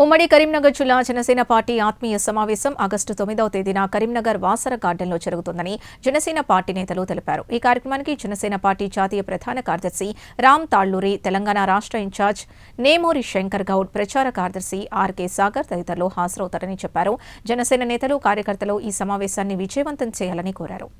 ఉమ్మడి కరీంనగర్ జిల్లా జనసేన పార్టీ ఆత్మీయ సమావేశం ఆగస్టు 9వ తేదీన కరీంనగర్ వాసర గార్డెన్లో జరుగుతుందని జనసేన పార్టీ నేతలు తెలిపారు. ఈ కార్యక్రమానికి జనసేన పార్టీ జాతీయ ప్రధాన కార్యదర్శి రామ్ తాళ్లూరి, తెలంగాణ రాష్ట్ర ఇన్ఛార్జ్ నేమూరి శంకర్ గౌడ్, ప్రచార కార్యదర్శి ఆర్కే సాగర్ తదితరులు హాజరవుతారని చెప్పారు. జనసేన నేతలు, కార్యకర్తలు ఈ సమావేశాన్ని విజయవంతం చేయాలని కోరారు.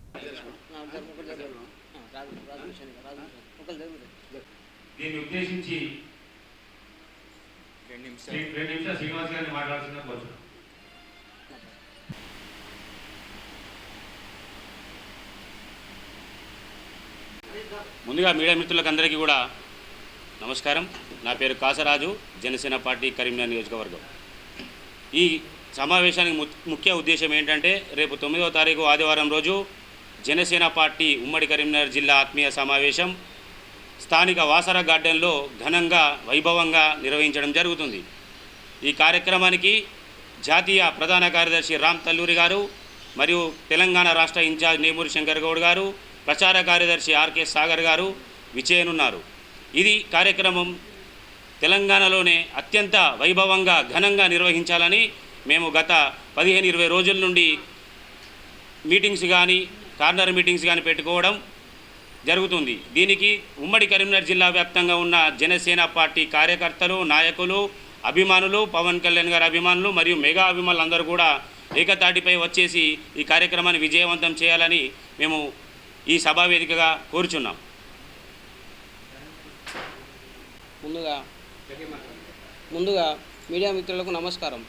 ముందుగా మీడియా మిత్రులకు కూడా నమస్కారం. నా పేరు కాసరాజు, జనసేన పార్టీ కరీంనగర్ నియోజకవర్గం. ఈ సమావేశానికి ముఖ్య ఉద్దేశం ఏంటంటే, రేపు 9వ తారీఖు ఆదివారం రోజు జనసేన పార్టీ ఉమ్మడి కరీంనగర్ జిల్లా ఆత్మీయ సమావేశం స్థానిక వాసర గార్డెన్లో ఘనంగా వైభవంగా నిర్వహించడం జరుగుతుంది. ఈ కార్యక్రమానికి జాతీయ ప్రధాన కార్యదర్శి రామ్ తాళ్లూరి గారు మరియు తెలంగాణ రాష్ట్ర ఇన్ఛార్జ్ నేమూరి శంకర్ గౌడ్ గారు, ప్రచార కార్యదర్శి ఆర్కే సాగర్ గారు విచ్చేయనున్నారు. ఇది కార్యక్రమం తెలంగాణలోనే అత్యంత వైభవంగా ఘనంగా నిర్వహించాలని మేము గత 15-20 రోజుల నుండి మీటింగ్స్ కానీ కార్నర్ మీటింగ్స్ కానీ పెట్టుకోవడం జరుగుతుంది. దీనికి ఉమ్మడి కరీంనగర్ జిల్లా వ్యాప్తంగా ఉన్న జనసేన పార్టీ కార్యకర్తలు, నాయకులు, అభిమానులు, పవన్ కళ్యాణ్ గారి అభిమానులు మరియు మెగా అభిమానులు అందరూ కూడా ఏకతాటిపై వచ్చేసి ఈ కార్యక్రమాన్ని విజయవంతం చేయాలని మేము ఈ సభా వేదికగా కోరుచున్నాం. ముందుగా మీడియా మిత్రులకు నమస్కారం.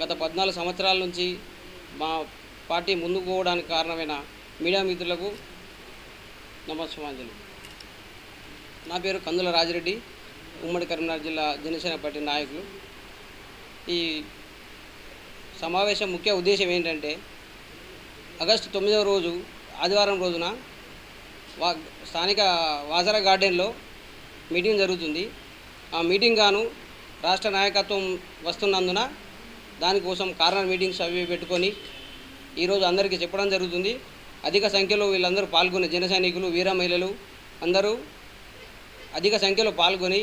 గత 14 సంవత్సరాల నుంచి మా పార్టీ ముందుకు పోవడానికి కారణమైన మీడియా మిత్రులకు నమస్కారాలు. నా పేరు కందుల రాజిరెడ్డి, ఉమ్మడి కరీంనగర్ జిల్లా జనసేన పార్టీ నాయకులు. ఈ సమావేశం ముఖ్య ఉద్దేశం ఏంటంటే, ఆగస్టు 9వ రోజు ఆదివారం రోజున స్థానిక వాసర గార్డెన్లో మీటింగ్ జరుగుతుంది. ఆ మీటింగ్ గాను రాష్ట్ర నాయకత్వం వస్తున్నందున దానికోసం కార్నర్ మీటింగ్స్ అవి పెట్టుకొని ఈరోజు అందరికీ చెప్పడం జరుగుతుంది. అధిక సంఖ్యలో వీళ్ళందరూ పాల్గొని, జన సైనికులు, వీర మహిళలు అందరూ అధిక సంఖ్యలో పాల్గొని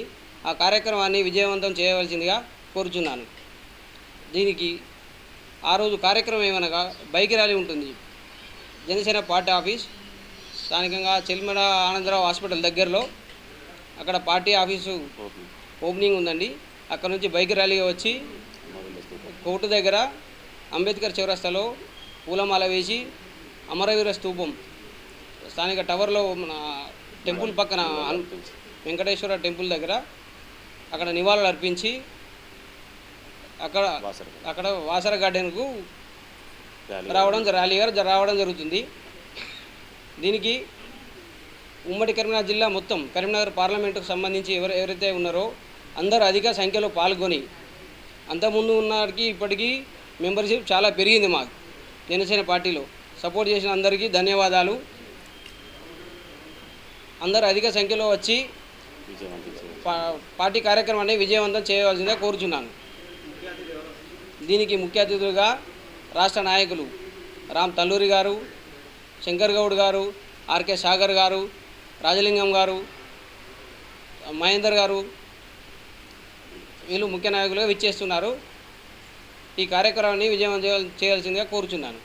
ఆ కార్యక్రమాన్ని విజయవంతం చేయవలసిందిగా కోరుచున్నాను. దీనికి ఆ రోజు కార్యక్రమం ఏమనగా బైక్ ర్యాలీ ఉంటుంది. జనసేన పార్టీ ఆఫీస్ స్థానికంగా చెల్మడ ఆనందరావు హాస్పిటల్ దగ్గరలో అక్కడ పార్టీ ఆఫీసు ఓపెనింగ్ ఉందండి. అక్కడ నుంచి బైక్ ర్యాలీగా వచ్చి కోర్టు దగ్గర అంబేద్కర్ చౌరస్తాలో పూలమాల వేసి అమరవీర స్తూపం స్థానిక టవర్లో టెంపుల్ పక్కన వెంకటేశ్వర టెంపుల్ దగ్గర అక్కడ నివాళులు అర్పించి అక్కడ వాసర గార్డెన్కు ర్యాలీగా రావడం జరుగుతుంది. దీనికి ఉమ్మడి కరీంనగర్ జిల్లా మొత్తం, కరీంనగర్ పార్లమెంటుకు సంబంధించి ఎవరైతే ఉన్నారో అందరూ అధిక సంఖ్యలో పాల్గొని, అంతకుముందు ఉన్నకి ఇప్పటికీ మెంబర్షిప్ చాలా పెరిగింది. మాకు జనసేన పార్టీలో సపోర్ట్ చేసిన అందరికీ ధన్యవాదాలు. అందరూ అధిక సంఖ్యలో వచ్చి పార్టీ కార్యక్రమాన్ని విజయవంతం చేయవలసిందిగా కోరుచున్నాను. దీనికి ముఖ్య అతిథులుగా రాష్ట్ర నాయకులు రామ్ తాళ్లూరి గారు, శంకర్ గౌడ్ గారు, ఆర్కే సాగర్ గారు, రాజలింగం గారు, మహేందర్ గారు వీళ్ళు ముఖ్య నాయకులుగా విచ్చేస్తున్నారు. ఈ కార్యక్రమాన్ని విజయవంతం చేయాల్సిందిగా కోరుచున్నాను.